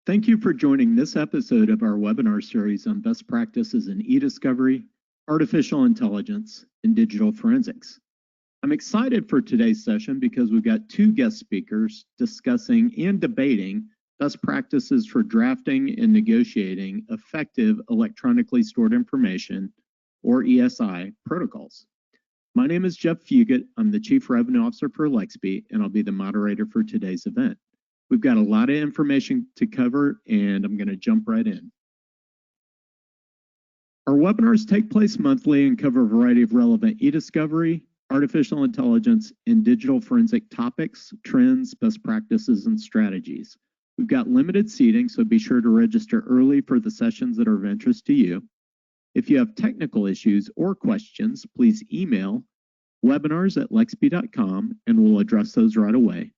Thank you for joining this episode of our webinar series on best practices in eDiscovery, artificial intelligence, and digital forensics. I'm excited for today's session because we've got two guest speakers discussing and debating best practices for drafting and negotiating effective electronically stored information, or ESI, protocols. My name is Jeff Fugit. I'm the Chief Revenue Officer for Lexby, and I'll be the moderator for today's event. We've got a lot of information to cover, and I'm going to jump right in. Our webinars take place monthly and cover a variety of relevant eDiscovery, artificial intelligence, and digital forensic topics, trends, best practices, and strategies. We've got limited seating, so be sure to register early for the sessions that are of interest to you. If you have technical issues or questions, please email webinars@lexby.com, and we'll address those right away.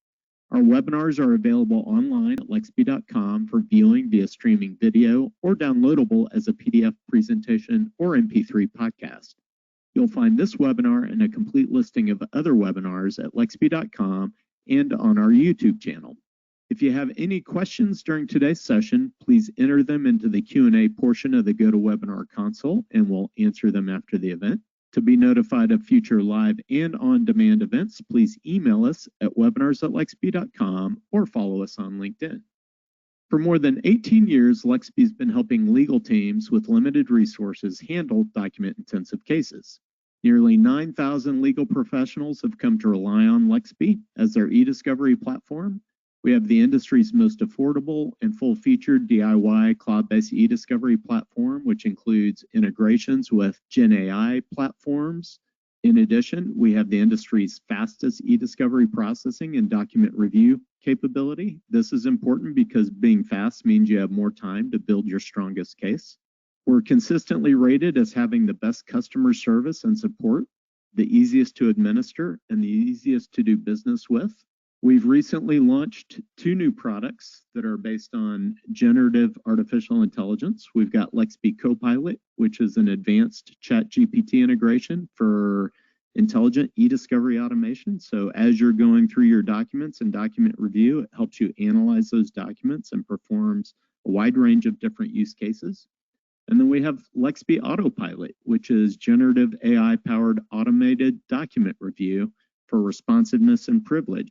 Our webinars are available online at lexby.com for viewing via streaming video or downloadable as a PDF presentation or MP3 podcast. You'll find this webinar and a complete listing of other webinars at lexby.com and on our YouTube channel. If you have any questions during today's session, please enter them into the Q&A portion of the GoToWebinar console, and we'll answer them after the event. To be notified of future live and on-demand events, please email us at webinars@lexby.com or follow us on LinkedIn. For more than 18 years, Lexby's been helping legal teams with limited resources handle document-intensive cases. Nearly 9,000 legal professionals have come to rely on Lexby as their eDiscovery platform. We have the industry's most affordable and full-featured DIY cloud-based eDiscovery platform, which includes integrations with Gen AI platforms. In addition, we have the industry's fastest eDiscovery processing and document review capability. This is important because being fast means you have more time to build your strongest case. We're consistently rated as having the best customer service and support, the easiest to administer, and the easiest to do business with. We've recently launched two new products that are based on generative artificial intelligence. We've got Lexby Copilot, which is an advanced ChatGPT integration for intelligent eDiscovery automation. So as you're going through your documents and document review, it helps you analyze those documents and performs a wide range of different use cases. And then we have Lexby Autopilot, which is generative AI-powered automated document review for responsiveness and privilege.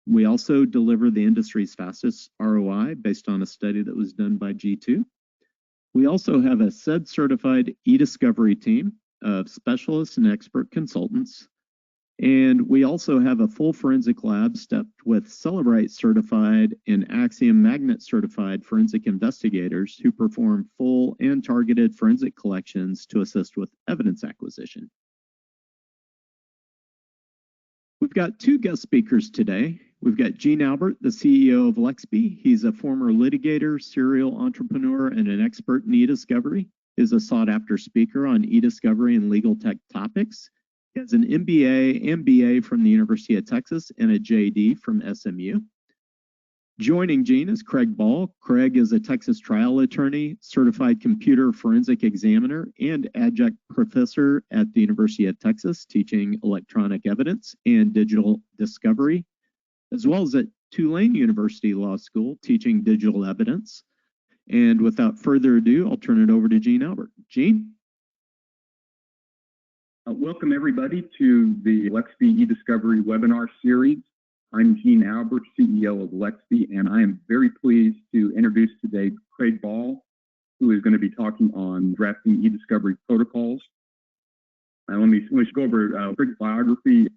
We also deliver the industry's fastest ROI based on a study that was done by G2. We also have a CED-certified eDiscovery team of specialists and expert consultants. And we also have a full forensic lab staffed with Celebrite-certified and Axiom Magnet-certified forensic investigators who perform full and targeted forensic collections to assist with evidence acquisition. We've got two guest speakers today. We've got Gene Albert, the CEO of Lexby. He's a former litigator, serial entrepreneur, and an expert in eDiscovery. He's a sought-after speaker on eDiscovery and legal tech topics. He has an MBA and BA from the University of Texas and a JD from SMU. Joining Gene is Craig Ball. Craig is a Texas trial attorney, certified computer forensic examiner, and adjunct professor at the University of Texas, teaching electronic evidence and digital discovery, as well as at Tulane University Law School, teaching digital evidence. And without further ado, I'll turn it over to Gene Albert. Gene? Welcome everybody to the Lexby eDiscovery webinar series. I'm Gene Albert, CEO of Lexby, and I am very pleased to introduce today Craig Ball, who is going to be talking on drafting eDiscovery protocols. Let me go over Craig's biography.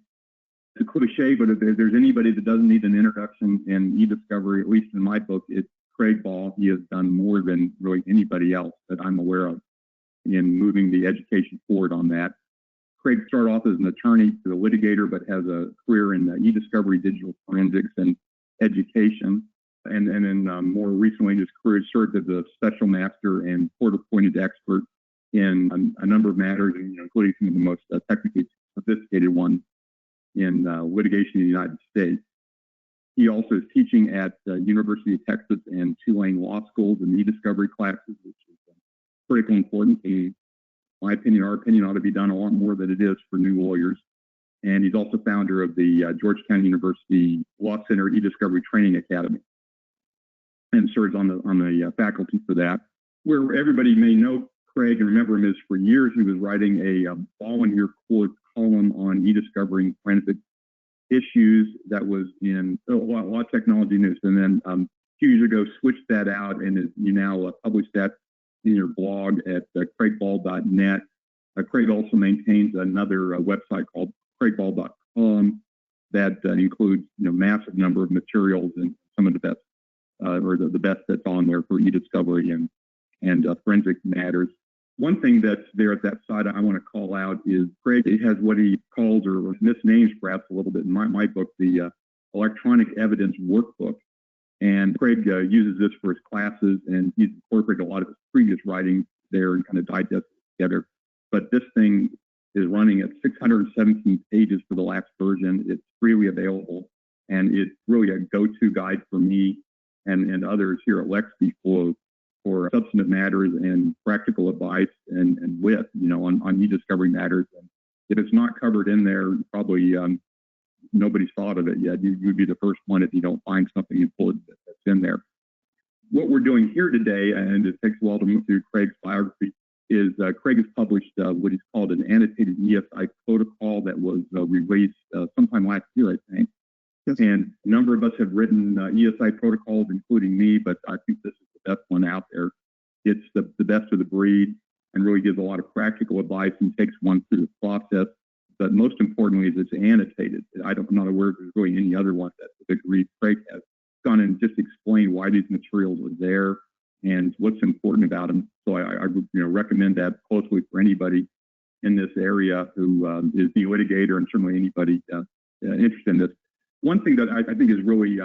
It's a cliche, but if there's anybody that doesn't need an introduction in eDiscovery, at least in my book, it's Craig Ball. He has done more than really anybody else that I'm aware of in moving the education forward on that. Craig started off as an attorney, as a litigator, but has a career in eDiscovery, digital forensics, and education. And then more recently, his career served as a special master and court-appointed expert in a number of matters, including some of the most technically sophisticated ones in litigation in the United States. He also is teaching at University of Texas and Tulane Law Schools in eDiscovery classes, which is critically important. In my opinion, our opinion ought to be done a lot more than it is for new lawyers. And he's also founder of the Georgetown University Law Center eDiscovery Training Academy. and serves on the faculty for that. Where everybody may know Craig and remember him is for years he was writing a volunteer column on eDiscovery and forensic issues that was in a lot of technology news, and then a few years ago switched that out and you now publish that in your blog at craigball.net. Craig also maintains another website called craigball.com that includes massive number of materials and some of the best or the best that's on there for eDiscovery and forensic matters. One thing that's there at that site I want to call out is Craig has what he calls, or misnames perhaps a little bit in my book, the electronic evidence workbook. And Craig uses this for his classes, and he's incorporated a lot of his previous writings there and kind of digested it together. But this thing is running at 617 pages for the last version. It's freely available, and it's really a go-to guide for me and others here at Lexby for substantive matters and practical advice and wit, on eDiscovery matters. And if it's not covered in there, probably nobody's thought of it yet. You'd be the first one if you don't find something important that's in there. What we're doing here today, and it takes a while to move through Craig's biography, is Craig has published what he's called an annotated ESI protocol that was released sometime last year, I think. Yes. And a number of us have written ESI protocols, including me, but I think this is the best one out there. It's the best of the breed and really gives a lot of practical advice and takes one through the process. But most importantly is it's annotated. I'm not aware of there's really any other one that the degree Craig has gone and just explained why these materials are there and what's important about them. So I would recommend that closely for anybody in this area who is the litigator and certainly anybody interested in this. One thing that I think is really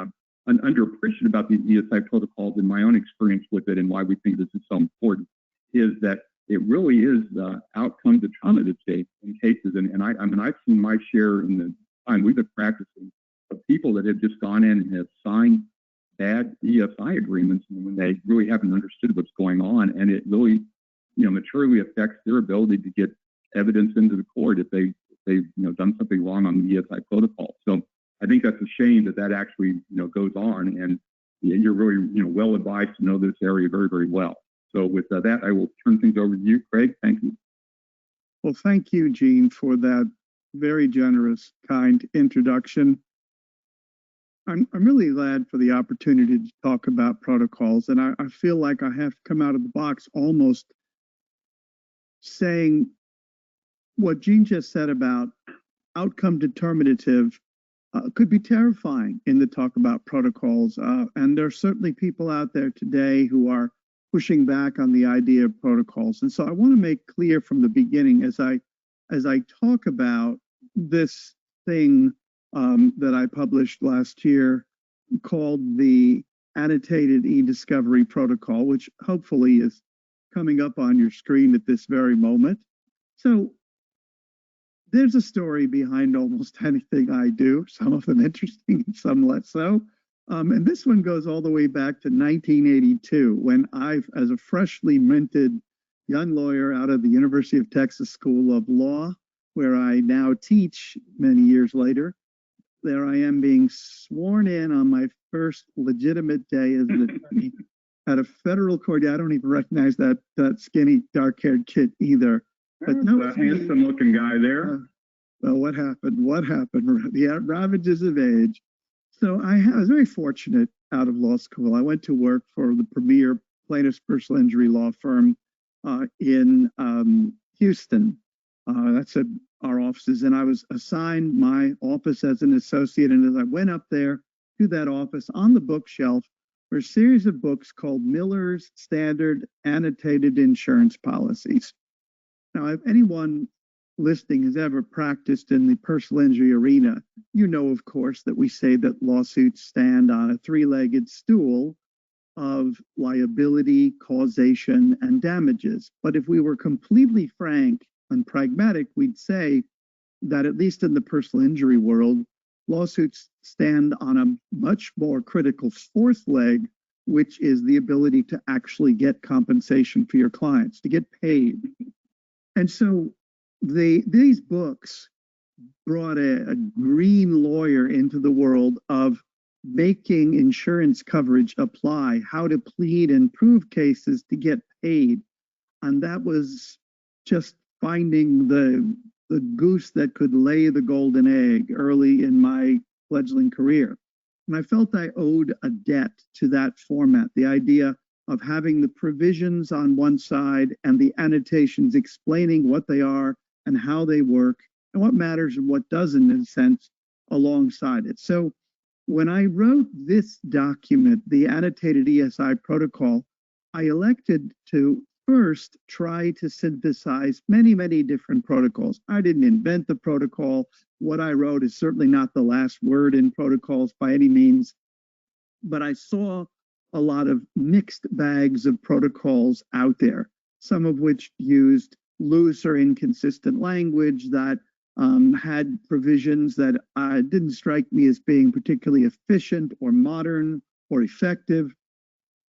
underappreciated about these ESI protocols in my own experience with it and why we think this is so important is that it really is outcome determinative in cases. And I've seen my share in the time we've been practicing of people that have just gone in and have signed bad ESI agreements when they really haven't understood what's going on. And it really, materially affects their ability to get evidence into the court if they've done something wrong on the ESI protocol. So I think that's a shame that actually, goes on, and you're really, well advised to know this area very, very well. So with that, I will turn things over to you, Craig. Thank you. Well, thank you, Gene, for that very generous, kind introduction. I'm really glad for the opportunity to talk about protocols, and I feel like I have come out of the box almost saying what Gene just said about outcome determinative could be terrifying in the talk about protocols. And there are certainly people out there today who are pushing back on the idea of protocols. And so I want to make clear from the beginning, as I talk about this thing that I published last year called the Annotated eDiscovery Protocol, which hopefully is coming up on your screen at this very moment. So there's a story behind almost anything I do, some of them interesting and some less so. And this one goes all the way back to 1982, when as a freshly minted young lawyer out of the University of Texas School of Law, where I now teach many years later, there I am being sworn in on my first legitimate day as an attorney at a federal court. I don't even recognize that skinny, dark-haired kid either. But no, a handsome-looking guy there. Well, what happened? The ravages of age. So I was very fortunate out of law school. I went to work for the premier plaintiff's personal injury law firm in Houston. That's at our offices. And I was assigned my office as an associate. And as I went up there to that office, on the bookshelf were a series of books called Miller's Standard Annotated Insurance Policies. Now, if anyone listening has ever practiced in the personal injury arena, you know, of course, that we say that lawsuits stand on a three-legged stool of liability, causation, and damages. But if we were completely frank and pragmatic, we'd say that at least in the personal injury world, lawsuits stand on a much more critical fourth leg, which is the ability to actually get compensation for your clients, to get paid. And so these books brought a green lawyer into the world of making insurance coverage apply, how to plead and prove cases to get paid. And that was just finding the goose that could lay the golden egg early in my fledgling career. And I felt I owed a debt to that format, the idea of having the provisions on one side and the annotations explaining what they are and how they work and what matters and what doesn't, in a sense, alongside it. So when I wrote this document, the annotated ESI protocol, I elected to first try to synthesize many, many different protocols. I didn't invent the protocol. What I wrote is certainly not the last word in protocols by any means, but I saw a lot of mixed bags of protocols out there, some of which used loose or inconsistent language that had provisions that didn't strike me as being particularly efficient or modern or effective.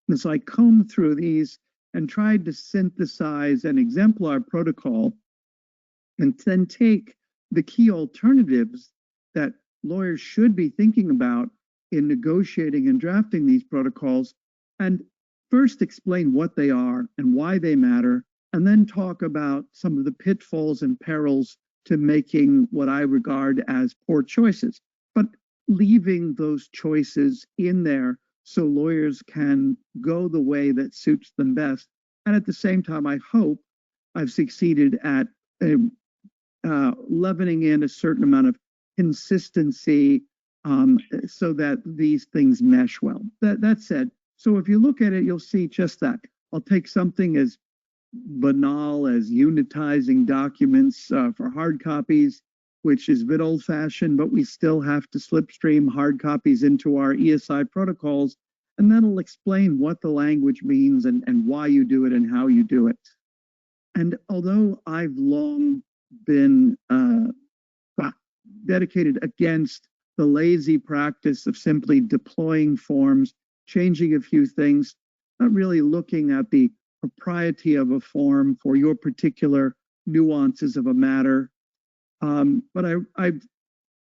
And so I combed through these and tried to synthesize an exemplar protocol and then take the key alternatives that lawyers should be thinking about in negotiating and drafting these protocols, and first explain what they are and why they matter, and then talk about some of the pitfalls and perils to making what I regard as poor choices, but leaving those choices in there so lawyers can go the way that suits them best. And at the same time, I hope I've succeeded at leavening in a certain amount of consistency so that these things mesh well. That said, so if you look at it, you'll see just that. I'll take something as banal as unitizing documents for hard copies, which is a bit old-fashioned, but we still have to slipstream hard copies into our ESI protocols, and that'll explain what the language means and why you do it and how you do it. And although I've long been dedicated against the lazy practice of simply deploying forms, changing a few things, not really looking at the propriety of a form for your particular nuances of a matter. But I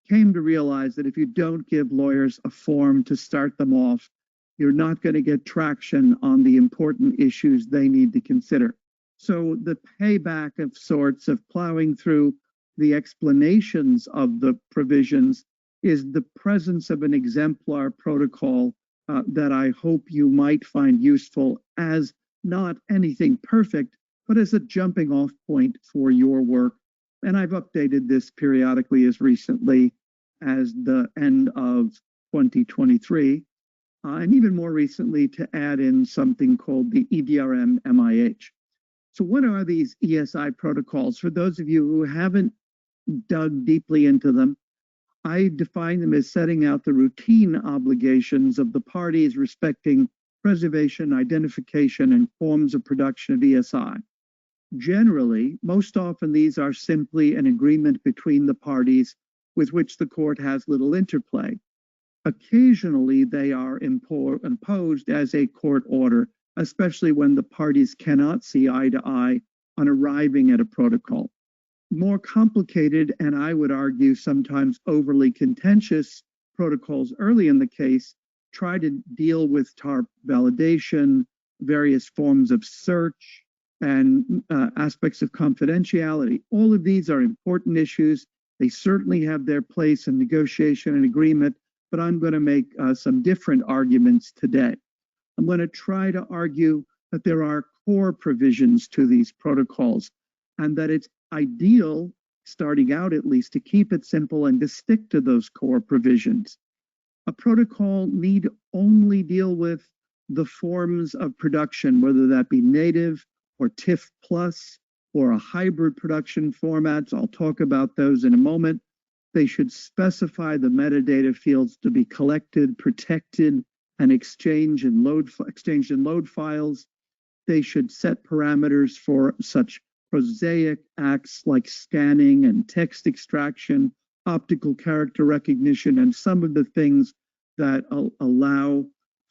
came to realize that if you don't give lawyers a form to start them off, you're not going to get traction on the important issues they need to consider. So the payback of sorts of plowing through the explanations of the provisions is the presence of an exemplar protocol that I hope you might find useful as not anything perfect, but as a jumping off point for your work. And I've updated this periodically as recently as the end of 2023, and even more recently to add in something called the EDRM MIH. So what are these ESI protocols? For those of you who haven't dug deeply into them, I define them as setting out the routine obligations of the parties respecting preservation, identification, and forms of production of ESI. Generally, most often these are simply an agreement between the parties with which the court has little interplay. Occasionally, they are imposed as a court order, especially when the parties cannot see eye to eye on arriving at a protocol. More complicated, and I would argue sometimes overly contentious protocols early in the case try to deal with TARP validation, various forms of search, and aspects of confidentiality. All of these are important issues. They certainly have their place in negotiation and agreement, but I'm going to make some different arguments today. I'm going to try to argue that there are core provisions to these protocols and that it's ideal, starting out at least, to keep it simple and to stick to those core provisions. A protocol need only deal with the forms of production, whether that be native or TIFF plus or a hybrid production formats. I'll talk about those in a moment. They should specify the metadata fields to be collected, protected, and exchanged in load files. They should set parameters for such prosaic acts like scanning and text extraction, optical character recognition, and some of the things that allow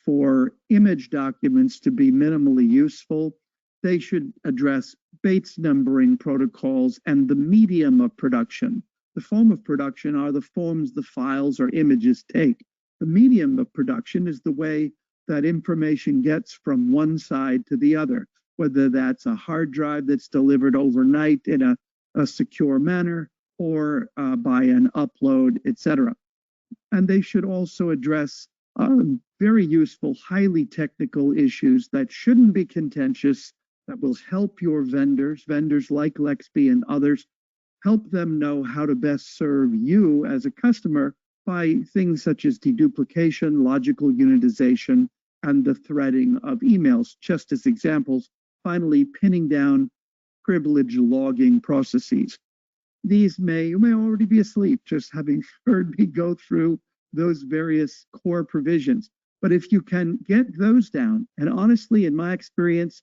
for image documents to be minimally useful. They should address Bates numbering protocols and the medium of production. The form of production are the forms the files or images take. The medium of production is the way that information gets from one side to the other, whether that's a hard drive that's delivered overnight in a secure manner or by an upload, etc. And they should also address very useful, highly technical issues that shouldn't be contentious, that will help your vendors like Lexby and others, help them know how to best serve you as a customer by things such as deduplication, logical unitization, and the threading of emails, just as examples. Finally, pinning down privilege logging processes. These you may already be asleep just having heard me go through those various core provisions. But if you can get those down, and honestly, in my experience,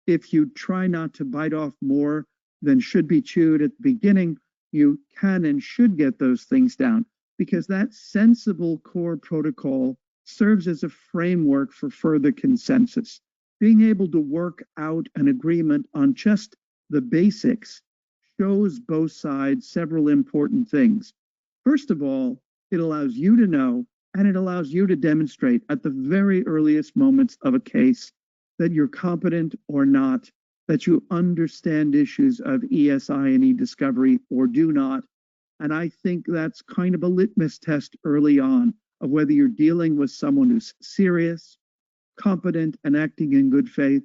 if you try not to bite off more than should be chewed at the beginning, you can and should get those things down, because that sensible core protocol serves as a framework for further consensus. Being able to work out an agreement on just the basics shows both sides several important things. First of all, it allows you to know, and it allows you to demonstrate at the very earliest moments of a case that you're competent or not, that you understand issues of ESI and eDiscovery or do not. And I think that's kind of a litmus test early on of whether you're dealing with someone who's serious, competent, and acting in good faith,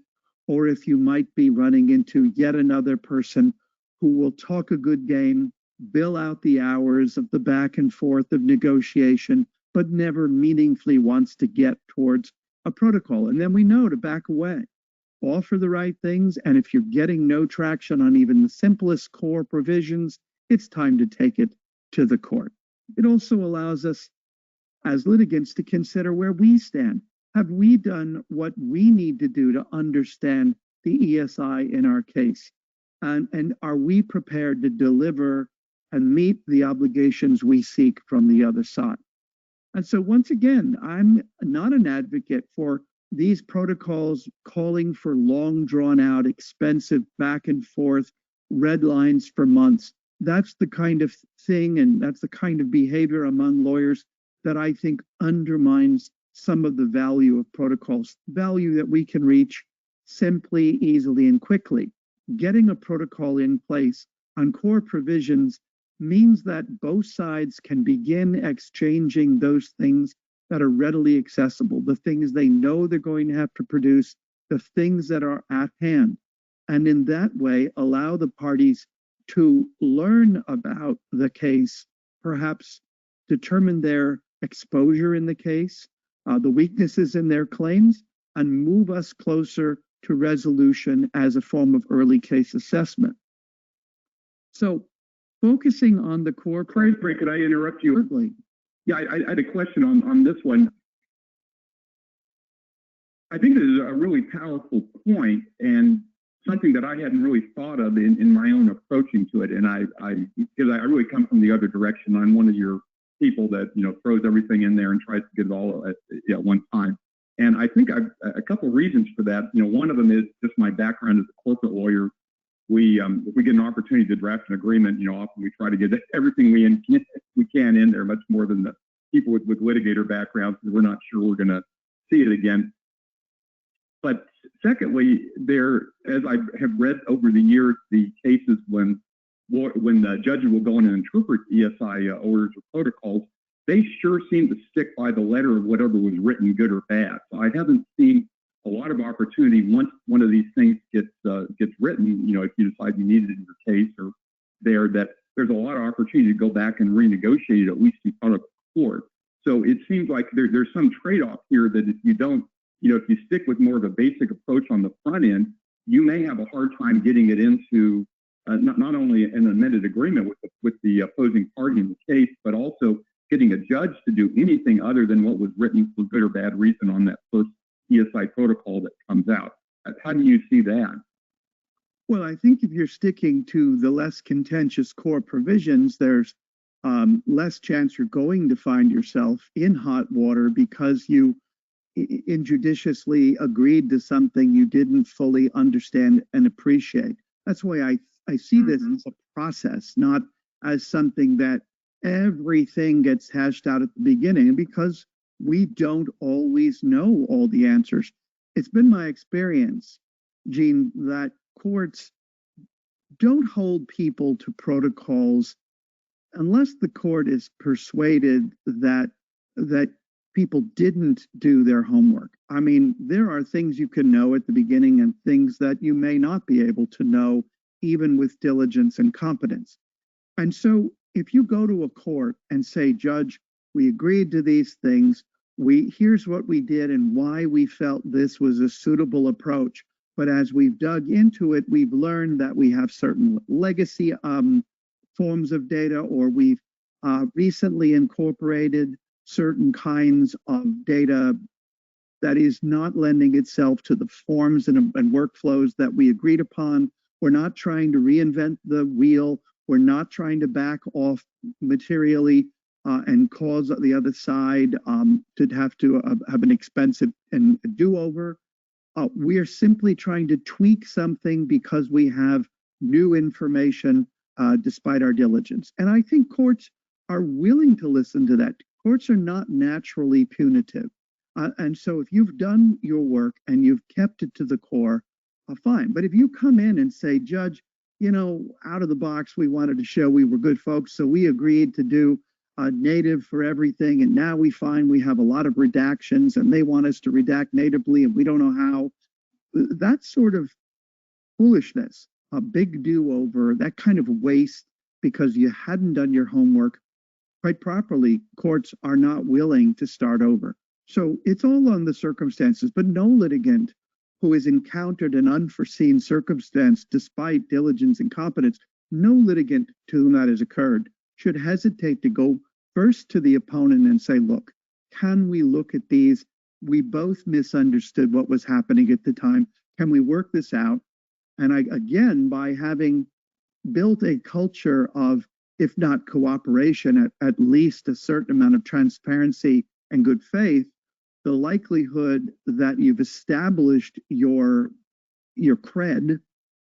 or if you might be running into yet another person who will talk a good game, bill out the hours of the back and forth of negotiation, but never meaningfully wants to get towards a protocol. And then we know to back away, offer the right things, and if you're getting no traction on even the simplest core provisions, it's time to take it to the court. It also allows us as litigants to consider where we stand. Have we done what we need to do to understand the ESI in our case? And are we prepared to deliver and meet the obligations we seek from the other side? And so once again, I'm not an advocate for these protocols calling for long drawn out, expensive back and forth red lines for months. That's the kind of thing, and that's the kind of behavior among lawyers that I think undermines some of the value of protocols, value that we can reach simply, easily, and quickly. Getting a protocol in place on core provisions means that both sides can begin exchanging those things that are readily accessible, the things they know they're going to have to produce, the things that are at hand. And in that way, allow the parties to learn about the case, perhaps determine their exposure in the case, the weaknesses in their claims, and move us closer to resolution as a form of early case assessment. So focusing on the core... Sorry, could I interrupt you? Certainly. Yeah, I had a question on this one. I think this is a really powerful point and something that I hadn't really thought of in my own approaching to it. And because I really come from the other direction. I'm one of your people that, throws everything in there and tries to get it all at one time. And I think a couple of reasons for that. One of them is just my background as a corporate lawyer. If we get an opportunity to draft an agreement, often we try to get everything we can in there, much more than the people with litigator backgrounds, because we're not sure we're going to see it again. But secondly, as I have read over the years, the cases when the judges will go in and interpret ESI orders or protocols, they sure seem to stick by the letter of whatever was written, good or bad. So I haven't seen a lot of opportunity once one of these things gets written, if you decide you need it in your case or that there's a lot of opportunity to go back and renegotiate it, at least in front of the court. So it seems like there's some trade-off here that if you don't, if you stick with more of a basic approach on the front end, you may have a hard time getting it into not only an amended agreement with the opposing party in the case, but also getting a judge to do anything other than what was written for good or bad reason on that first ESI protocol that comes out. How do you see that? Well, I think if you're sticking to the less contentious core provisions, there's less chance you're going to find yourself in hot water because you injudiciously agreed to something you didn't fully understand and appreciate. That's why I see this as a process, not as something that everything gets hashed out at the beginning. And because we don't always know all the answers. It's been my experience, Gene, that courts don't hold people to protocols unless the court is persuaded that people didn't do their homework. I mean, there are things you can know at the beginning and things that you may not be able to know, even with diligence and competence. And so if you go to a court and say, Judge, we agreed to these things, here's what we did and why we felt this was a suitable approach. But as we've dug into it, we've learned that we have certain legacy forms of data, or we've recently incorporated certain kinds of data that is not lending itself to the forms and workflows that we agreed upon. We're not trying to reinvent the wheel. We're not trying to back off materially and cause the other side to have an expensive and do-over. We're simply trying to tweak something because we have new information despite our diligence. And I think courts are willing to listen to that. Courts are not naturally punitive. And so if you've done your work and you've kept it to the core, fine. But if you come in and say, Judge, you know, out of the box, we wanted to show we were good folks, so we agreed to do native for everything, and now we find we have a lot of redactions and they want us to redact natively and we don't know how. That sort of foolishness, a big do-over, that kind of waste because you hadn't done your homework quite properly, courts are not willing to start over. So it's all on the circumstances, but no litigant who has encountered an unforeseen circumstance despite diligence and competence, no litigant to whom that has occurred should hesitate to go first to the opponent and say, look, can we look at these? We both misunderstood what was happening at the time. Can we work this out? And again, by having built a culture of, if not cooperation, at least a certain amount of transparency and good faith, the likelihood that you've established your cred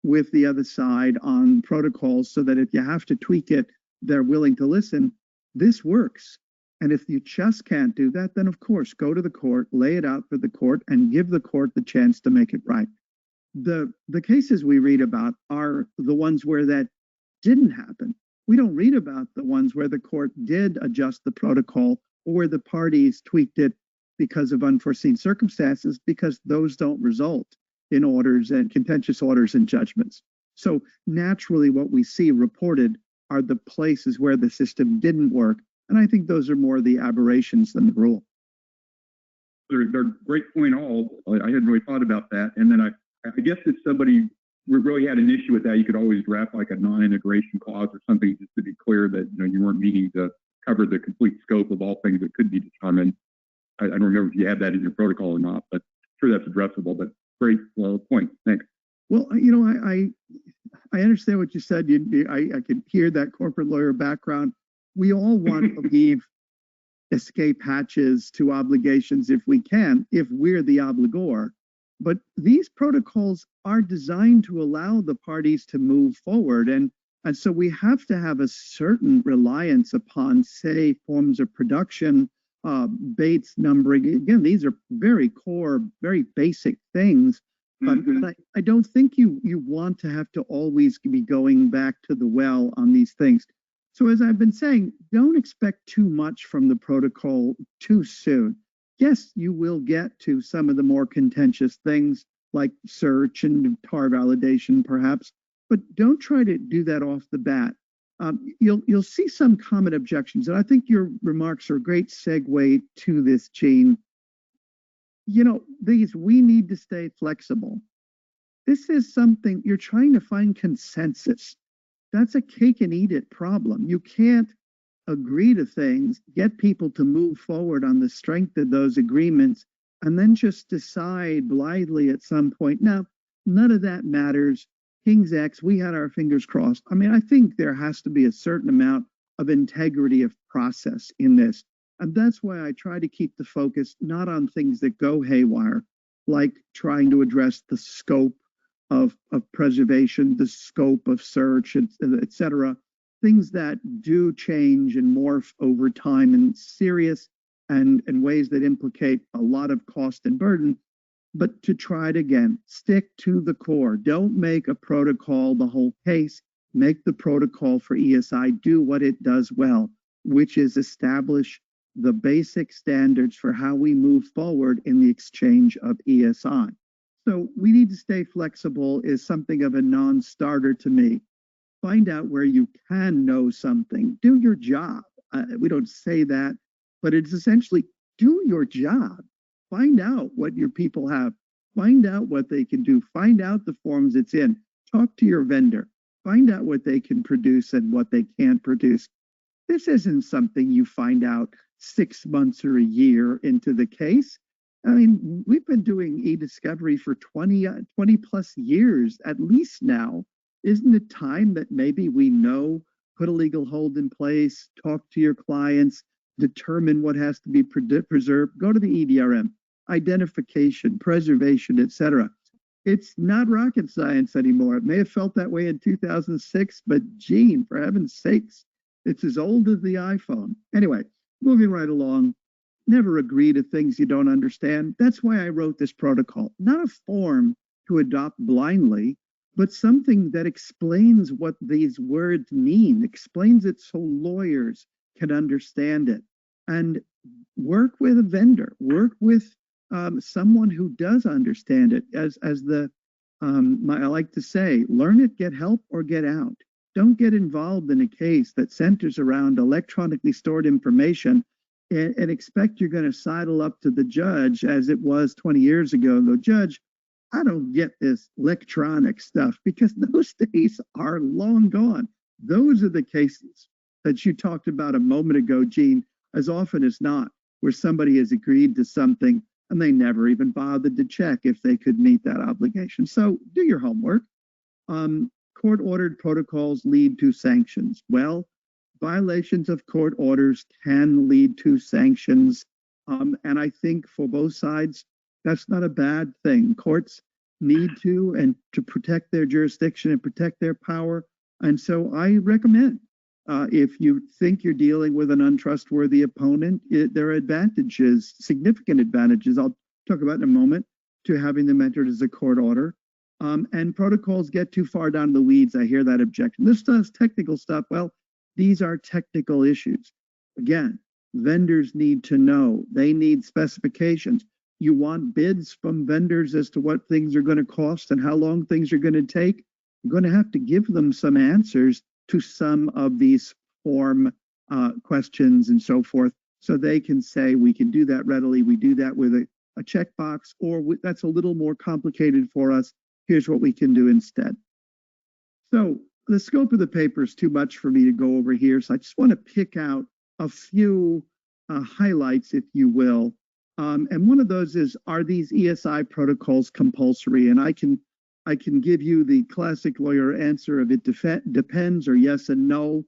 with the other side on protocols so that if you have to tweak it, they're willing to listen, this works. And if you just can't do that, then of course, go to the court, lay it out for the court, and give the court the chance to make it right. The cases we read about are the ones where that didn't happen. We don't read about the ones where the court did adjust the protocol or where the parties tweaked it because of unforeseen circumstances, because those don't result in orders and contentious orders and judgments. So naturally what we see reported are the places where the system didn't work. And I think those are more the aberrations than the rule. They're great point all. I hadn't really thought about that. And then I guess if somebody really had an issue with that, you could always draft like a non-integration clause or something just to be clear that you weren't meaning to cover the complete scope of all things that could be determined. I don't remember if you had that in your protocol or not, but I'm sure that's addressable. But great point. Thanks. Well, I understand what you said. I could hear that corporate lawyer background. We all want to leave escape hatches to obligations if we can, if we're the obligor. But these protocols are designed to allow the parties to move forward. And so we have to have a certain reliance upon, say, forms of production, Bates numbering. Again, these are very core, very basic things. But I don't think you want to have to always be going back to the well on these things. So as I've been saying, don't expect too much from the protocol too soon. Yes, you will get to some of the more contentious things like search and tar validation, perhaps, but don't try to do that off the bat. You'll see some common objections, and I think your remarks are a great segue to this, Gene. We need to stay flexible. This is something you're trying to find consensus. That's a cake and eat it problem. You can't agree to things, get people to move forward on the strength of those agreements, and then just decide blithely at some point, no, none of that matters. King's X, we had our fingers crossed. I mean, I think there has to be a certain amount of integrity of process in this. And that's why I try to keep the focus not on things that go haywire, like trying to address the scope of preservation, the scope of search, et cetera, things that do change and morph over time in serious and ways that implicate a lot of cost and burden. But to try it again, stick to the core. Don't make a protocol the whole case. Make the protocol for ESI do what it does well, which is establish the basic standards for how we move forward in the exchange of ESI. So we need to stay flexible is something of a non-starter to me. Find out where you can know something. Do your job. We don't say that, but it's essentially do your job. Find out what your people have. Find out what they can do. Find out the forms it's in. Talk to your vendor. Find out what they can produce and what they can't produce. This isn't something you find out 6 months or a year into the case. I mean, we've been doing eDiscovery for 20 plus years at least now. Isn't it time that maybe we know, put a legal hold in place, talk to your clients, determine what has to be preserved, go to the EDRM, identification, preservation, etc. It's not rocket science anymore. It may have felt that way in 2006, but Gene, for heaven's sakes, it's as old as the iPhone. Anyway, moving right along, never agree to things you don't understand. That's why I wrote this protocol, not a form to adopt blindly, but something that explains what these words mean, explains it so lawyers can understand it. And work with a vendor, work with someone who does understand it. As I like to say, learn it, get help, or get out. Don't get involved in a case that centers around electronically stored information and expect you're going to sidle up to the judge as it was 20 years ago and go, Judge, I don't get this electronic stuff, because those days are long gone. Those are the cases that you talked about a moment ago, Gene, as often as not, where somebody has agreed to something and they never even bothered to check if they could meet that obligation. So do your homework. Court-ordered protocols lead to sanctions. Well, violations of court orders can lead to sanctions. And I think for both sides, that's not a bad thing. Courts need to, and to protect their jurisdiction and protect their power. And so I recommend, if you think you're dealing with an untrustworthy opponent, there are advantages, significant advantages, I'll talk about in a moment, to having them entered as a court order. And protocols get too far down the weeds. I hear that objection. This stuff's technical stuff. Well, these are technical issues. Again, vendors need to know. They need specifications. You want bids from vendors as to what things are going to cost and how long things are going to take. You're going to have to give them some answers to some of these form questions and so forth, so they can say, we can do that readily. We do that with a checkbox, or that's a little more complicated for us. Here's what we can do instead. So the scope of the paper is too much for me to go over here. So I just want to pick out a few highlights, if you will. And one of those is, are these ESI protocols compulsory? And I can give you the classic lawyer answer of it depends, or yes and no.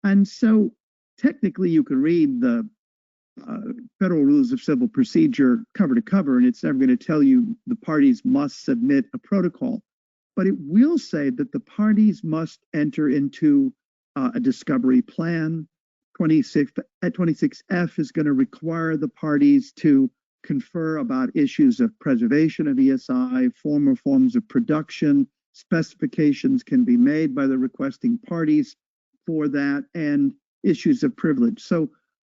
And so technically you can read the Federal Rules of Civil Procedure cover to cover, and it's never going to tell you the parties must submit a protocol. But it will say that the parties must enter into a discovery plan. 26F is going to require the parties to confer about issues of preservation of ESI, forms of production. Specifications can be made by the requesting parties for that, and issues of privilege. So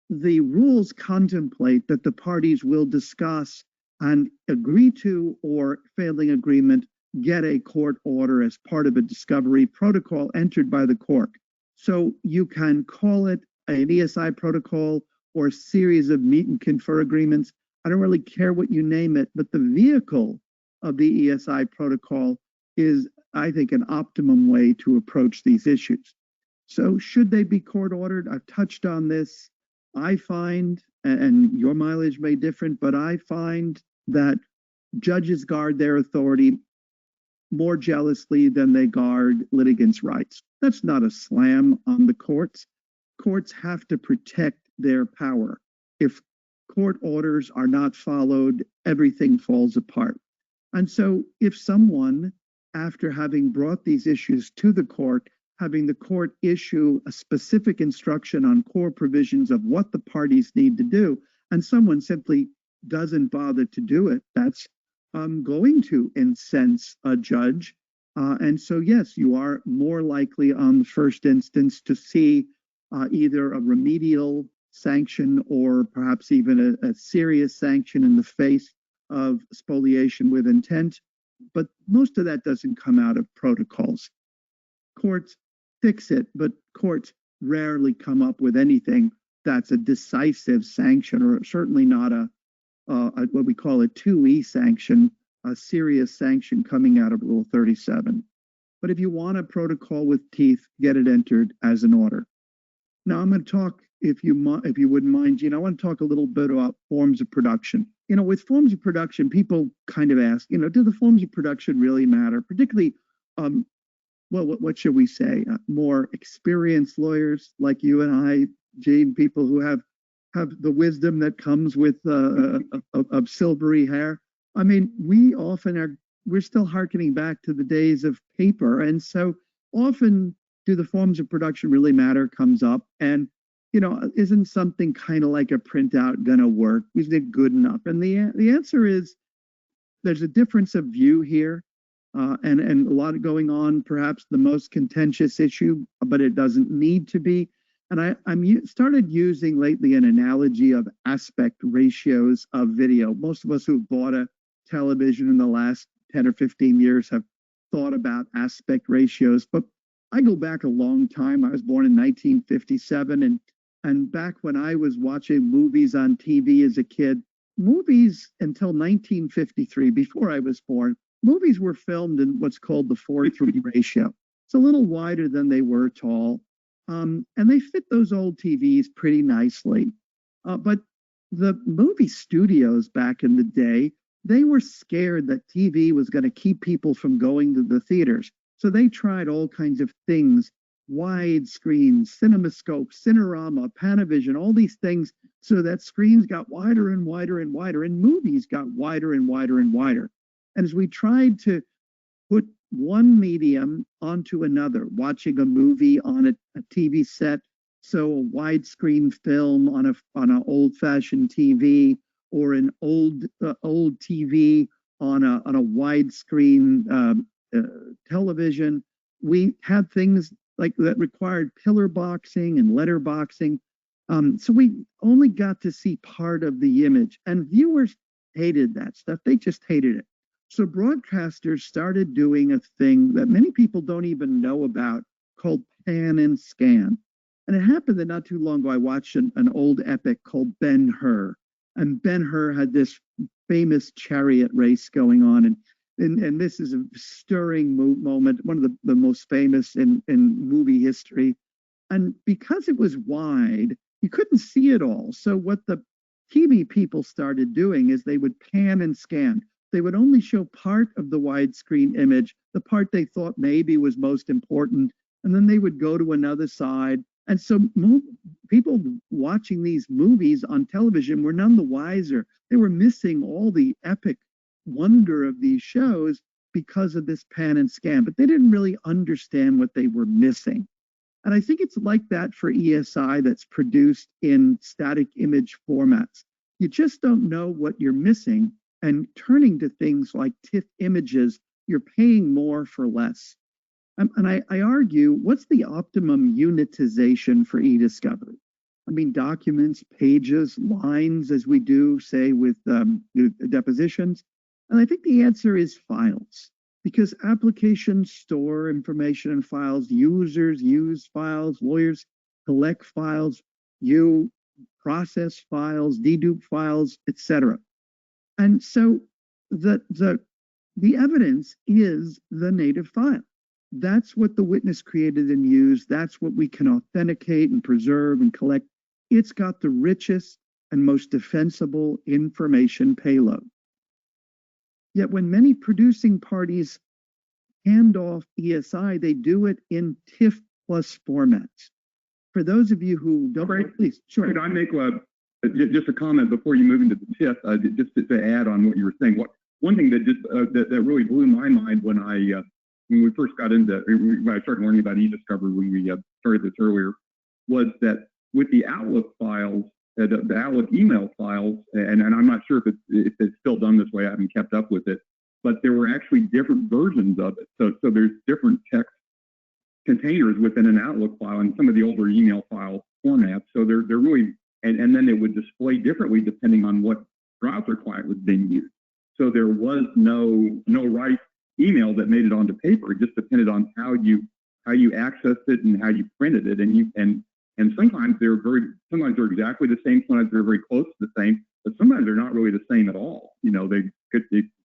the rules contemplate that the parties will discuss and agree to, or failing agreement, get a court order as part of a discovery protocol entered by the court. So you can call it an ESI protocol or a series of meet and confer agreements. I don't really care what you name it, but the vehicle of the ESI protocol is, I think, an optimum way to approach these issues. So should they be court ordered? I've touched on this. I find, and your mileage may differ, but I find that judges guard their authority more jealously than they guard litigants' rights. That's not a slam on the courts. Courts have to protect their power. If court orders are not followed, everything falls apart. And so if someone, after having brought these issues to the court, having the court issue a specific instruction on core provisions of what the parties need to do, and someone simply doesn't bother to do it, that's going to incense a judge. And so, yes, you are more likely on the first instance to see either a remedial sanction or perhaps even a serious sanction in the face of spoliation with intent. But most of that doesn't come out of protocols. Courts fix it, but courts rarely come up with anything that's a decisive sanction, or certainly not a what we call a 2E sanction, a serious sanction coming out of Rule 37. But if you want a protocol with teeth, get it entered as an order. Now I'm going to talk, if you wouldn't mind, Gene, I want to talk a little bit about forms of production. With forms of production, people kind of ask, do the forms of production really matter? Particularly, well, what should we say? More experienced lawyers like you and I, Gene, people who have the wisdom that comes with of silvery hair. I mean, we're still hearkening back to the days of paper. And so often, do the forms of production really matter comes up. And, isn't something kind of like a printout going to work? Is it good enough? And the answer is there's a difference of view here and a lot going on, perhaps the most contentious issue, but it doesn't need to be. And I started using lately an analogy of aspect ratios of video. Most of us who've bought a television in the last 10 or 15 years have thought about aspect ratios, but I go back a long time. I was born in 1957, and back when I was watching movies on TV as a kid, movies until 1953, before I was born, movies were filmed in what's called the 4:3 ratio. It's a little wider than they were tall, and they fit those old TVs pretty nicely. But the movie studios back in the day, they were scared that TV was going to keep people from going to the theaters. So they tried all kinds of things, widescreen, CinemaScope, Cinerama, Panavision, all these things, so that screens got wider and wider and wider, and movies got wider and wider and wider. And as we tried to put one medium onto another, watching a movie on a TV set, so a widescreen film on an old-fashioned TV, or an old TV on a widescreen television. We had things like that required pillar boxing and letter boxing. So we only got to see part of the image, and viewers hated that stuff. They just hated it. So broadcasters started doing a thing that many people don't even know about called pan and scan. And it happened that not too long ago, I watched an old epic called Ben-Hur. And Ben-Hur had this famous chariot race going on. And this is a stirring moment, one of the most famous in movie history. And because it was wide, you couldn't see it all. So what the TV people started doing is they would pan and scan. They would only show part of the widescreen image, the part they thought maybe was most important, and then they would go to another side. And so people watching these movies on television were none the wiser. They were missing all the epic wonder of these shows because of this pan and scan, but they didn't really understand what they were missing. And I think it's like that for ESI that's produced in static image formats. You just don't know what you're missing, and turning to things like TIFF images, you're paying more for less. And I argue, what's the optimum unitization for eDiscovery? I mean, documents, pages, lines, as we do, say, with depositions. And I think the answer is files, because applications store information in files, users use files, lawyers collect files, you process files, dedupe files, etc. And so the evidence is the native file. That's what the witness created and used. That's what we can authenticate and preserve and collect. It's got the richest and most defensible information payload. Yet when many producing parties hand off ESI, they do it in TIFF plus formats. For those of you who don't, please, sure. Could I make just a comment before you move into the TIFF, just to add on what you were saying? One thing that just that really blew my mind when we first got into, when I started learning about eDiscovery when we started this earlier, was that with the Outlook files, the Outlook email files, and I'm not sure if it's still done this way. I haven't kept up with it, but there were actually different versions of it. So there's different text containers within an Outlook file and some of the older email file formats. So they're really, and then it would display differently depending on what browser client was being used. So there was no right email that made it onto paper. It just depended on how you accessed it and how you printed it. And sometimes they're exactly the same. Sometimes they're very close to the same, but sometimes they're not really the same at all. You know, they could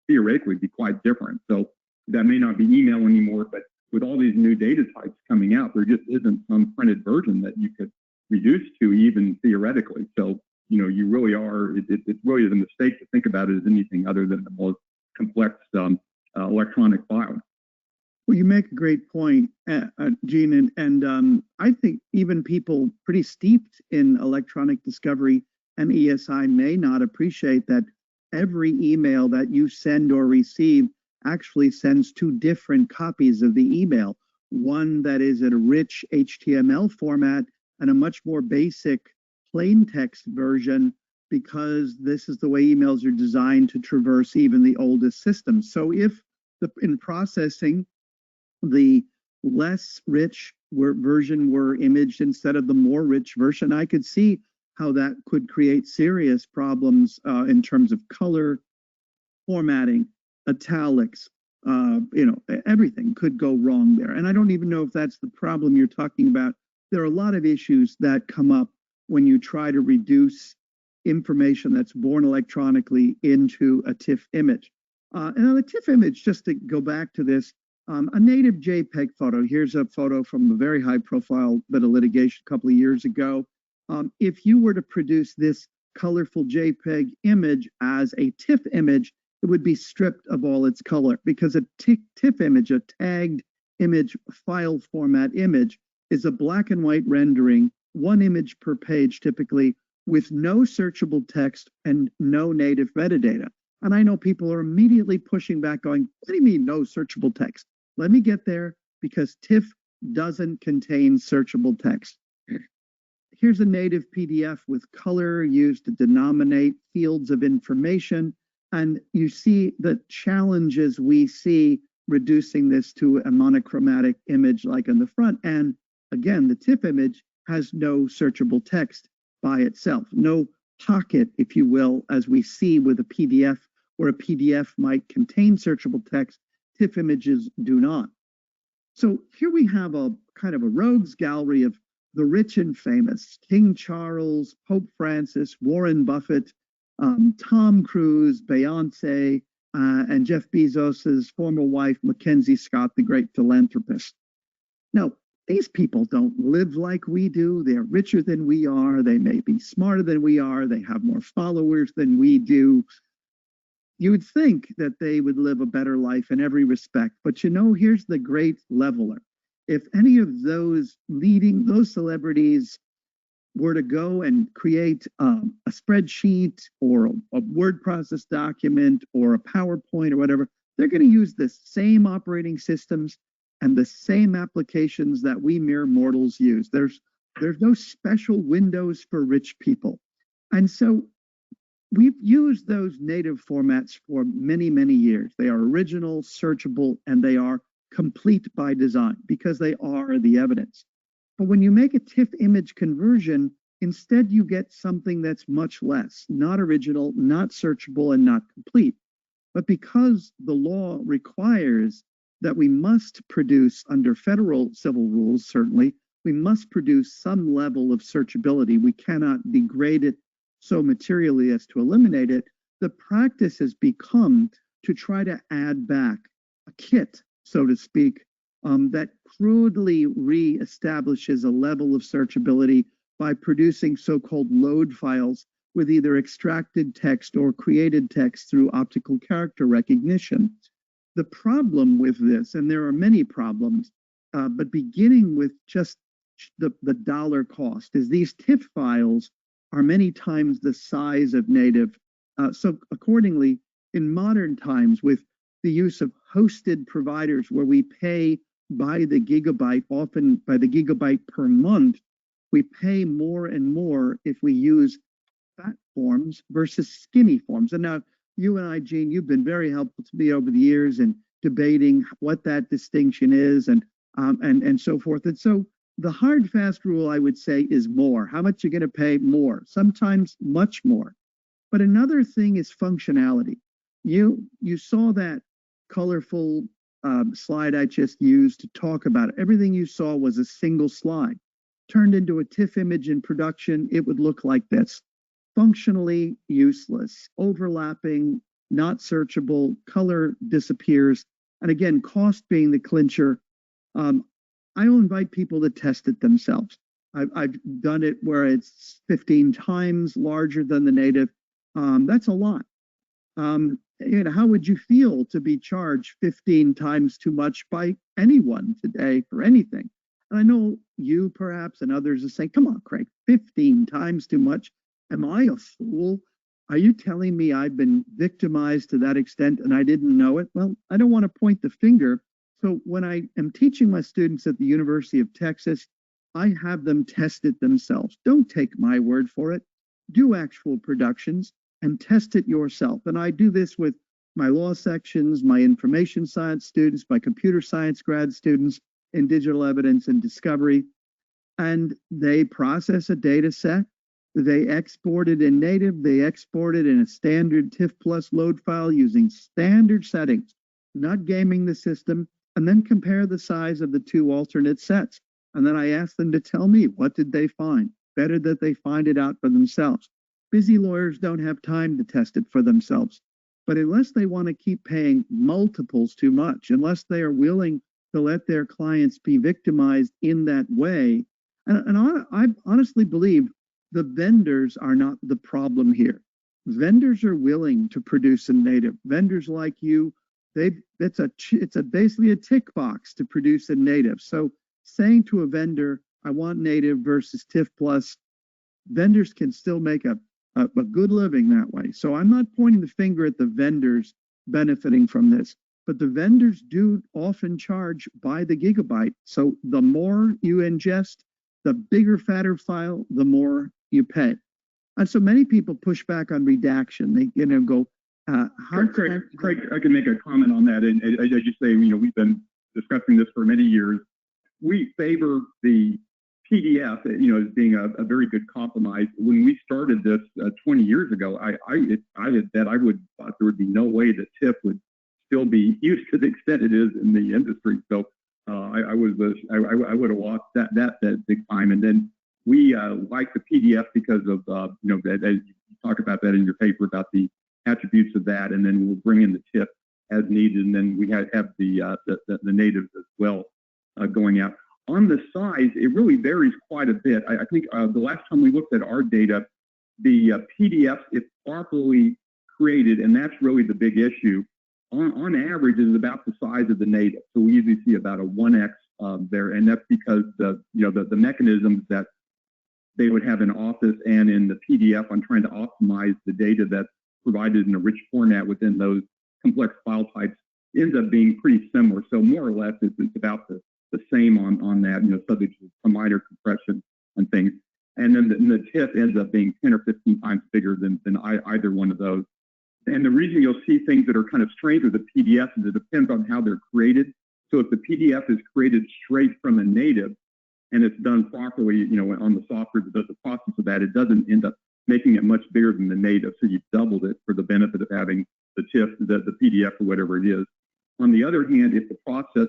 theoretically be quite different. So that may not be email anymore, but with all these new data types coming out, there just isn't some printed version that you could reduce to even theoretically. So, you know, you really are, it's really a mistake to think about it as anything other than the most complex electronic file. Well, you make a great point, Gene, and I think even people pretty steeped in electronic discovery and ESI may not appreciate that every email that you send or receive actually sends two different copies of the email, one that is in a rich HTML format and a much more basic plain text version, because this is the way emails are designed to traverse even the oldest systems. So if in processing, the less rich version were imaged instead of the more rich version, I could see how that could create serious problems in terms of color, formatting, italics, everything could go wrong there. And I don't even know if that's the problem you're talking about. There are a lot of issues that come up when you try to reduce information that's born electronically into a TIFF image. And on the TIFF image, just to go back to this, a native JPEG photo. Here's a photo from a very high profile bit of litigation a couple of years ago. If you were to produce this colorful JPEG image as a TIFF image, it would be stripped of all its color, because a TIFF image, a tagged image file format image, is a black and white rendering, one image per page typically, with no searchable text and no native metadata. And I know people are immediately pushing back going, what do you mean no searchable text? Let me get there, because TIFF doesn't contain searchable text. Here's a native PDF with color used to denominate fields of information. And you see the challenges we see reducing this to a monochromatic image like in the front. And again, the TIFF image has no searchable text by itself, no pocket, if you will, as we see with a PDF, where a PDF might contain searchable text. TIFF images do not. So here we have a kind of a rogues gallery of the rich and famous: King Charles, Pope Francis, Warren Buffett, Tom Cruise, Beyonce, and Jeff Bezos's former wife, Mackenzie Scott, the great philanthropist. Now, these people don't live like we do. They're richer than we are. They may be smarter than we are. They have more followers than we do. You would think that they would live a better life in every respect. But you know, here's the great leveler. If any of those celebrities were to go and create a spreadsheet or a word process document or a PowerPoint or whatever, they're going to use the same operating systems and the same applications that we mere mortals use. There's no special windows for rich people. And so we've used those native formats for many, many years. They are original, searchable, and they are complete by design because they are the evidence. But when you make a TIFF image conversion, instead you get something that's much less, not original, not searchable, and not complete. But because the law requires that we must produce, under federal civil rules certainly, we must produce some level of searchability. We cannot degrade it so materially as to eliminate it. The practice has become to try to add back a kit, so to speak, that crudely reestablishes a level of searchability by producing so-called load files with either extracted text or created text through optical character recognition. The problem with this, and there are many problems, but beginning with just the dollar cost, is these TIFF files are many times the size of native. So accordingly, in modern times, with the use of hosted providers where we pay by the gigabyte, often by the gigabyte per month, we pay more and more if we use forms versus skinny forms. And now you and I, Gene, you've been very helpful to me over the years in debating what that distinction is and so forth. And so the hard, fast rule, I would say, is more. How much you're going to pay? More, sometimes much more. But another thing is functionality. You saw that colorful slide I just used to talk about it. Everything you saw was a single slide. Turned into a TIFF image in production, it would look like this. Functionally useless, overlapping, not searchable, color disappears. And again, cost being the clincher. I will invite people to test it themselves. I've done it where it's 15 times larger than the native. That's a lot. How would you feel to be charged 15 times too much by anyone today for anything? And I know you perhaps and others are saying, come on, Craig, 15 times too much. Am I a fool? Are you telling me I've been victimized to that extent and I didn't know it? Well, I don't want to point the finger. So when I am teaching my students at the University of Texas, I have them test it themselves. Don't take my word for it. Do actual productions and test it yourself. And I do this with my law sections, my information science students, my computer science grad students in digital evidence and discovery. And they process a data set. They export it in native. They export it in a standard TIFF plus load file using standard settings, not gaming the system, and then compare the size of the two alternate sets. And then I ask them to tell me, what did they find? Better that they find it out for themselves. Busy lawyers don't have time to test it for themselves. But unless they want to keep paying multiples too much, unless they are willing to let their clients be victimized in that way, and I honestly believe the vendors are not the problem here. Vendors are willing to produce a native. Vendors like you, it's basically a tick box to produce a native. So saying to a vendor, I want native versus TIFF plus, vendors can still make a good living that way. So I'm not pointing the finger at the vendors benefiting from this, but the vendors do often charge by the gigabyte. So the more you ingest, the bigger, fatter file, the more you pay. And so many people push back on redaction. They go, Craig, I can make a comment on that. And as you say, we've been discussing this for many years. We favor the PDF, as being a very good compromise. When we started this 20 years ago, I had thought there would be no way that TIFF would still be used to the extent it is in the industry. So I would have lost that big time. And then we like the PDF because of as you talk about that in your paper about the attributes of that, and then we'll bring in the TIFF as needed, and then we have the natives as well going out. On the size, it really varies quite a bit. I think the last time we looked at our data, the PDF, if properly created, and that's really the big issue, on average is about the size of the native. So we usually see about a 1x there, and that's because the mechanisms that they would have in Office and in the PDF on trying to optimize the data that's provided in a rich format within those complex file types ends up being pretty similar. So more or less, it's about the same on that, subject to some minor compression and things. And then the TIFF ends up being 10 or 15 times bigger than either one of those. And the reason you'll see things that are kind of strange with the PDF is it depends on how they're created. So if the PDF is created straight from a native and it's done properly, on the software that does the process of that, it doesn't end up making it much bigger than the native. So you've doubled it for the benefit of having the TIFF, the PDF, or whatever it is. On the other hand, if the process,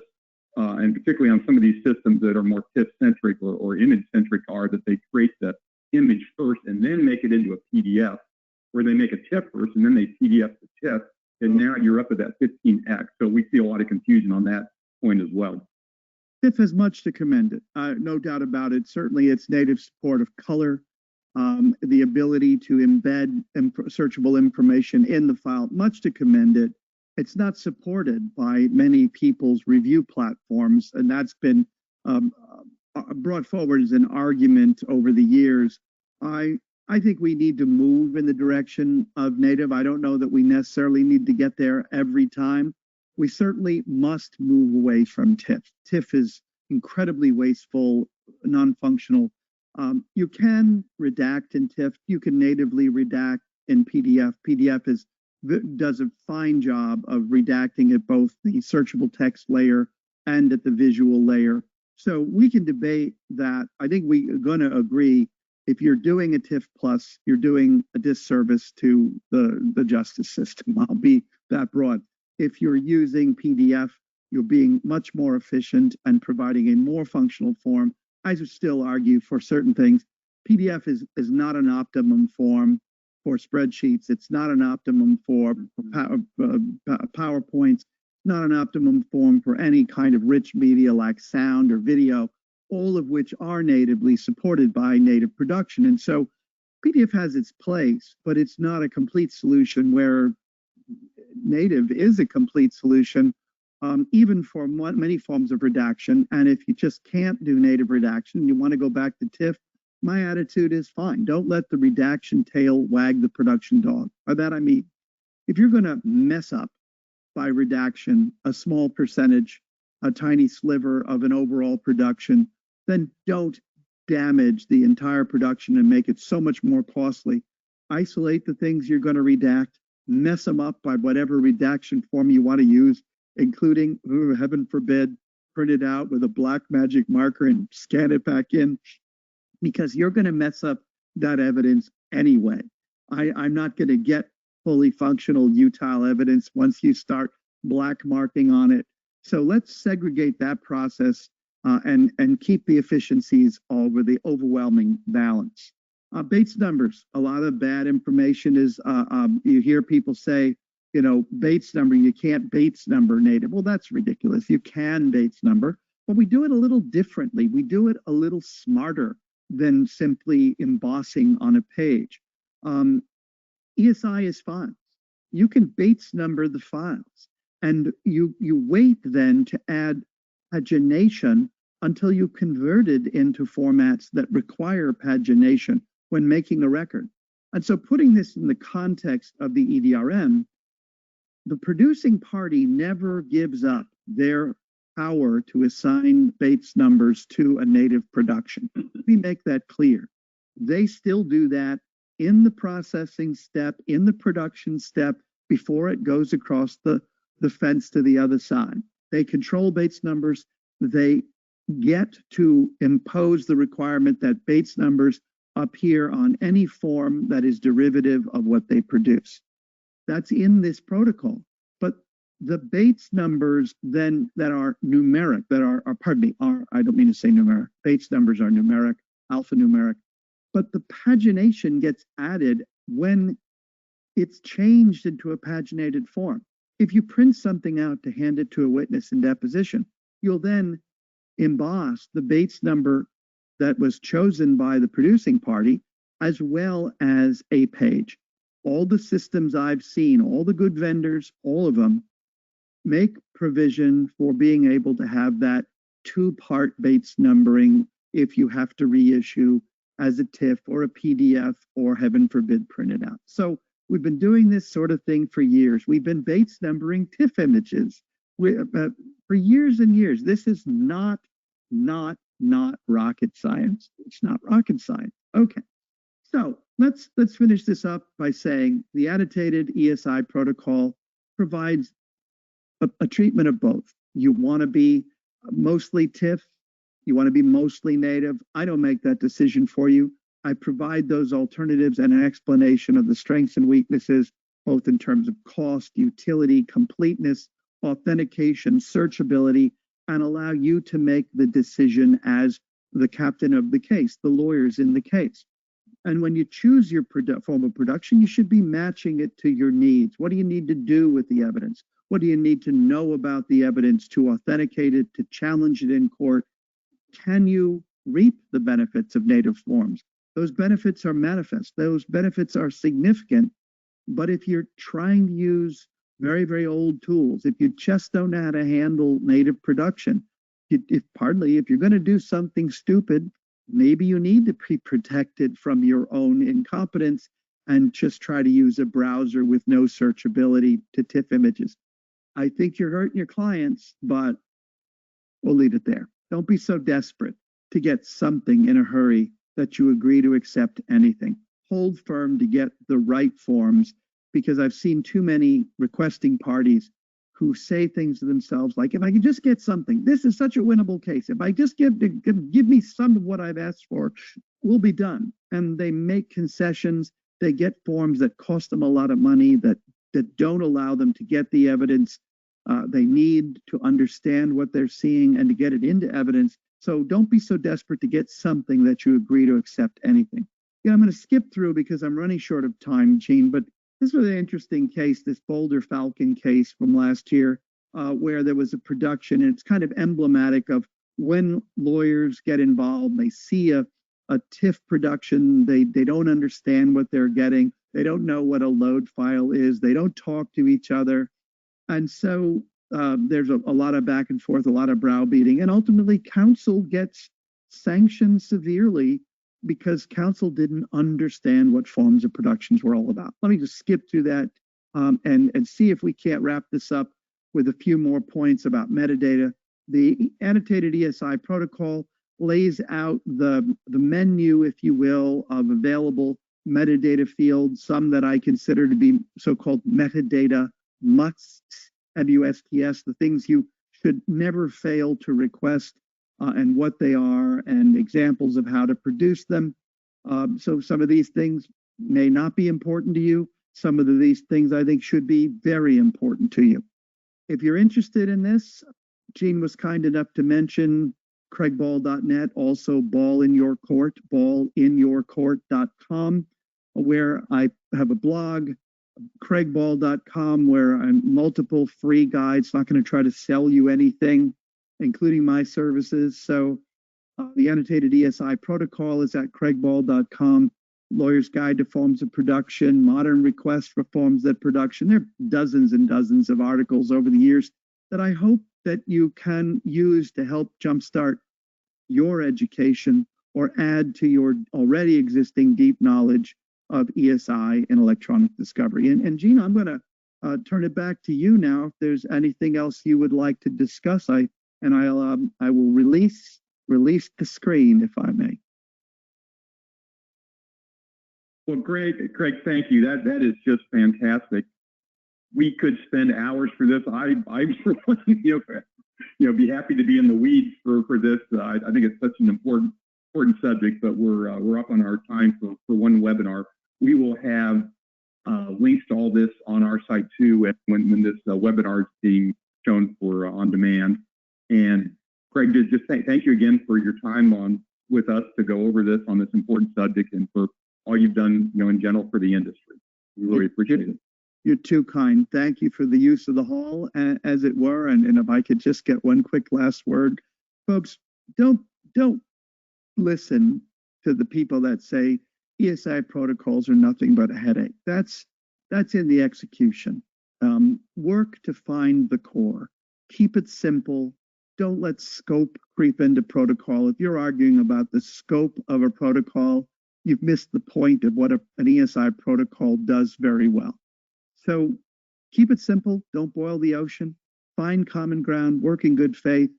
and particularly on some of these systems that are more TIFF-centric or image-centric, are that they create the image first and then make it into a PDF, where they make a TIFF first and then they PDF the TIFF, and now you're up at that 15x. So we see a lot of confusion on that point as well. TIFF has much to commend it, no doubt about it. Certainly its native support of color, the ability to embed searchable information in the file, much to commend it. It's not supported by many people's review platforms, and that's been brought forward as an argument over the years. I think we need to move in the direction of native. I don't know that we necessarily need to get there every time. We certainly must move away from TIFF. TIFF is incredibly wasteful, non-functional. You can redact in TIFF. You can natively redact in PDF. PDF does a fine job of redacting at both the searchable text layer and at the visual layer. So we can debate that. I think we are going to agree, if you're doing a TIFF plus, you're doing a disservice to the justice system. I'll be that broad. If you're using PDF, you're being much more efficient and providing a more functional form. I would still argue for certain things, PDF is not an optimum form for spreadsheets. It's not an optimum for PowerPoints, not an optimum form for any kind of rich media like sound or video, all of which are natively supported by native production. And so PDF has its place, but it's not a complete solution, where native is a complete solution, even for many forms of redaction. And if you just can't do native redaction, you want to go back to TIFF, my attitude is fine. Don't let the redaction tail wag the production dog. By that I mean, if you're going to mess up by redaction a small percentage, a tiny sliver of an overall production, then don't damage the entire production and make it so much more costly. Isolate the things you're going to redact, mess them up by whatever redaction form you want to use, including, heaven forbid, print it out with a black magic marker and scan it back in, because you're going to mess up that evidence anyway. I'm not going to get fully functional utile evidence once you start black marking on it. So let's segregate that process and keep the efficiencies over the overwhelming balance. Bates numbers, a lot of bad information is, you hear people say, you know, Bates number, you can't Bates number native. Well, that's ridiculous. You can Bates number, but we do it a little differently. We do it a little smarter than simply embossing on a page. ESI is files. You can Bates number the files, and you wait then to add pagination until you convert it into formats that require pagination when making a record. And so, putting this in the context of the EDRM, the producing party never gives up their power to assign Bates numbers to a native production. Let me make that clear. They still do that in the processing step, in the production step, before it goes across the fence to the other side. They control Bates numbers. They get to impose the requirement that Bates numbers appear on any form that is derivative of what they produce. That's in this protocol. But the Bates numbers then that are numeric, I don't mean to say numeric. Bates numbers are numeric, alphanumeric. But the pagination gets added when it's changed into a paginated form. If you print something out to hand it to a witness in deposition, you'll then emboss the Bates number that was chosen by the producing party, as well as a page. All the systems I've seen, all the good vendors, all of them, make provision for being able to have that two-part Bates numbering if you have to reissue as a TIFF or a PDF or, heaven forbid, print it out. So we've been doing this sort of thing for years. We've been Bates numbering TIFF images for years and years. This is not rocket science. It's not rocket science. Okay. So let's finish this up by saying the annotated ESI protocol provides a treatment of both. You want to be mostly TIFF, you want to be mostly native. I don't make that decision for you. I provide those alternatives and an explanation of the strengths and weaknesses, both in terms of cost, utility, completeness, authentication, searchability, and allow you to make the decision as the captain of the case, the lawyers in the case. And when you choose your form of production, you should be matching it to your needs. What do you need to do with the evidence? What do you need to know about the evidence to authenticate it, to challenge it in court? Can you reap the benefits of native forms? Those benefits are manifest. Those benefits are significant. But if you're trying to use very, very old tools, if you just don't know how to handle native production, if you're going to do something stupid, maybe you need to be protected from your own incompetence and just try to use a browser with no searchability to TIFF images. I think you're hurting your clients, but we'll leave it there. Don't be so desperate to get something in a hurry that you agree to accept anything. Hold firm to get the right forms, because I've seen too many requesting parties who say things to themselves like, if I could just get something, this is such a winnable case. If I just give me some of what I've asked for, we'll be done. And they make concessions. They get forms that cost them a lot of money, that don't allow them to get the evidence they need to understand what they're seeing and to get it into evidence. So don't be so desperate to get something that you agree to accept anything. Yeah, I'm going to skip through because I'm running short of time, Gene, but this was an interesting case, this Boulder Falcon case from last year, where there was a production, and it's kind of emblematic of when lawyers get involved. They see a TIFF production, they don't understand what they're getting, they don't know what a load file is, they don't talk to each other, and so there's a lot of back and forth, a lot of browbeating, and ultimately counsel gets sanctioned severely because counsel didn't understand what forms of productions were all about. Let me just skip through that and see if we can't wrap this up with a few more points about metadata. The annotated ESI protocol lays out the menu, if you will, of available metadata fields, some that I consider to be so-called metadata musts, MUSTs, the things you should never fail to request, and what they are, and examples of how to produce them. So some of these things may not be important to you. Some of these things I think should be very important to you. If you're interested in this, Gene was kind enough to mention craigball.net, also Ball in Your Court, ballinyourcourt.com, where I have a blog, craigball.com, where I'm multiple free guides, not going to try to sell you anything, including my services. So the annotated ESI protocol is at craigball.com. Lawyer's Guide to Forms of Production, Modern Requests for Forms of Production. There are dozens and dozens of articles over the years that I hope that you can use to help jumpstart your education or add to your already existing deep knowledge of ESI and electronic discovery. And Gene, I'm going to turn it back to you now. If there's anything else you would like to discuss, I will release the screen, if I may. Well, Craig, thank you. That is just fantastic. We could spend hours for this. I be happy to be in the weeds for this. I think it's such an important subject, but we're up on our time for one webinar. We will have links to all this on our site too when this webinar is being shown for on demand. And Craig, just thank you again for your time with us to go over this on this important subject, and for all you've done, in general for the industry. We really appreciate it. You're too kind. Thank you for the use of the hall, as it were. And if I could just get one quick last word, folks, don't listen to the people that say ESI protocols are nothing but a headache. That's in the execution. Work to find the core. Keep it simple. Don't let scope creep into protocol. If you're arguing about the scope of a protocol, you've missed the point of what an ESI protocol does very well. So keep it simple. Don't boil the ocean. Find common ground. Work in good faith.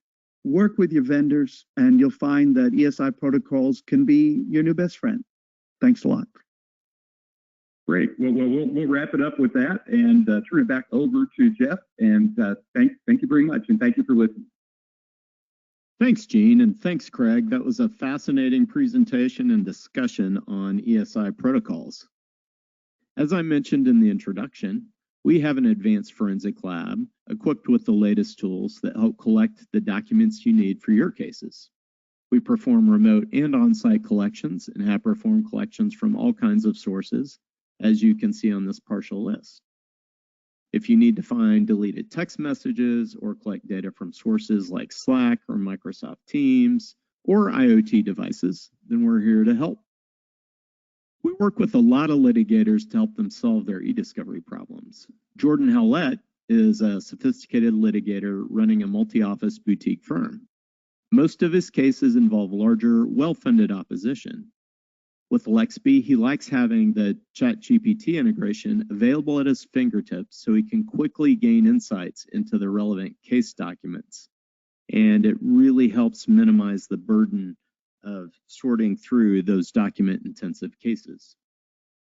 Work with your vendors, and you'll find that ESI protocols can be your new best friend. Thanks a lot. Great. Well, we'll wrap it up with that and turn it back over to Jeff. And thank you very much, and thank you for listening. Thanks, Gene, and thanks, Craig. That was a fascinating presentation and discussion on ESI protocols. As I mentioned in the introduction, we have an advanced forensic lab equipped with the latest tools that help collect the documents you need for your cases. We perform remote and on-site collections and have performed collections from all kinds of sources, as you can see on this partial list. If you need to find deleted text messages or collect data from sources like Slack or Microsoft Teams or IoT devices, then we're here to help. We work with a lot of litigators to help them solve their eDiscovery problems. Jordan Howlett is a sophisticated litigator running a multi-office boutique firm. Most of his cases involve larger, well-funded opposition. With LexB, he likes having the ChatGPT integration available at his fingertips so he can quickly gain insights into the relevant case documents. And it really helps minimize the burden of sorting through those document-intensive cases.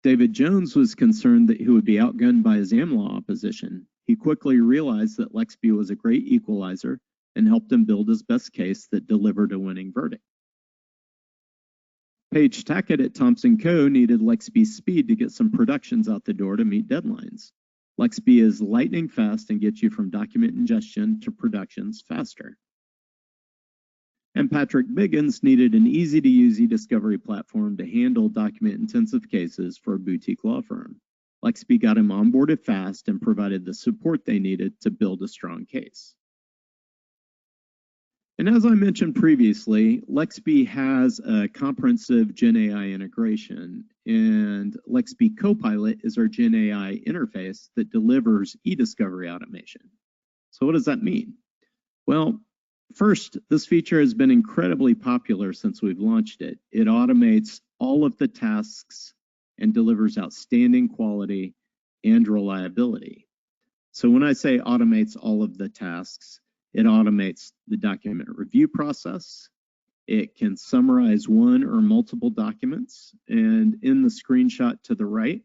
David Jones was concerned that he would be outgunned by his AmLaw opposition. He quickly realized that Lexby was a great equalizer and helped him build his best case that delivered a winning verdict. Paige Tackett at Thompson Co. needed Lexby's speed to get some productions out the door to meet deadlines. Lexby is lightning fast and gets you from document ingestion to productions faster. And Patrick Biggins needed an easy-to-use eDiscovery platform to handle document-intensive cases for a boutique law firm. Lexby got him onboarded fast and provided the support they needed to build a strong case. And as I mentioned previously, Lexby has a comprehensive GenAI integration, and Lexby Copilot is our GenAI interface that delivers eDiscovery automation. So what does that mean? Well, first, this feature has been incredibly popular since we've launched it. It automates all of the tasks and delivers outstanding quality and reliability. So when I say automates all of the tasks, it automates the document review process. It can summarize one or multiple documents. And in the screenshot to the right,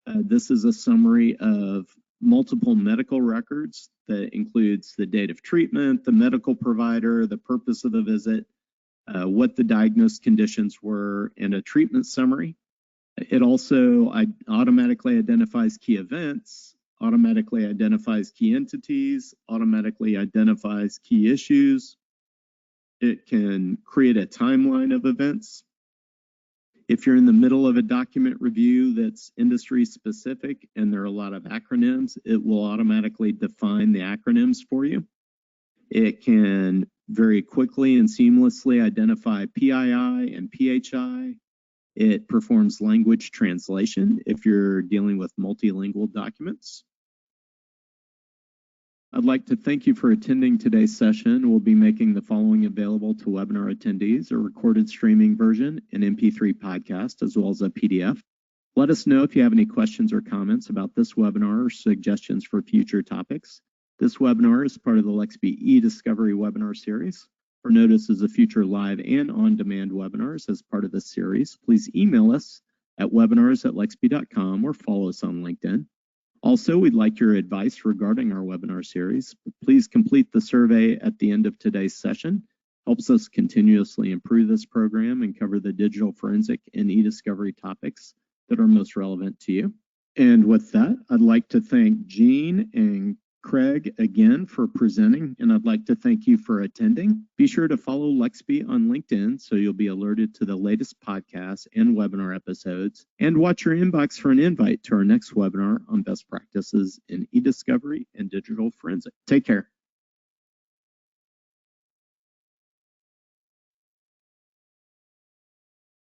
this is a summary of multiple medical records that includes the date of treatment, the medical provider, the purpose of the visit, what the diagnosed conditions were, and a treatment summary. It also automatically identifies key events, automatically identifies key entities, automatically identifies key issues. It can create a timeline of events. If you're in the middle of a document review that's industry specific and there are a lot of acronyms, it will automatically define the acronyms for you. It can very quickly and seamlessly identify PII and PHI. It performs language translation if you're dealing with multilingual documents. I'd like to thank you for attending today's session. We'll be making the following available to webinar attendees: a recorded streaming version, an MP3 podcast, as well as a PDF. Let us know if you have any questions or comments about this webinar or suggestions for future topics. This webinar is part of the Lexby eDiscovery webinar series. For notices of future live and on-demand webinars as part of this series, please email us at webinars@lexby.com or follow us on LinkedIn. Also, we'd like your advice regarding our webinar series. Please complete the survey at the end of today's session. Helps us continuously improve this program and cover the digital forensic and eDiscovery topics that are most relevant to you. And with that, I'd like to thank Jean and Craig again for presenting, and I'd like to thank you for attending. Be sure to follow Lexby on LinkedIn so you'll be alerted to the latest podcasts and webinar episodes, and watch your inbox for an invite to our next webinar on best practices in eDiscovery and digital forensic. Take care.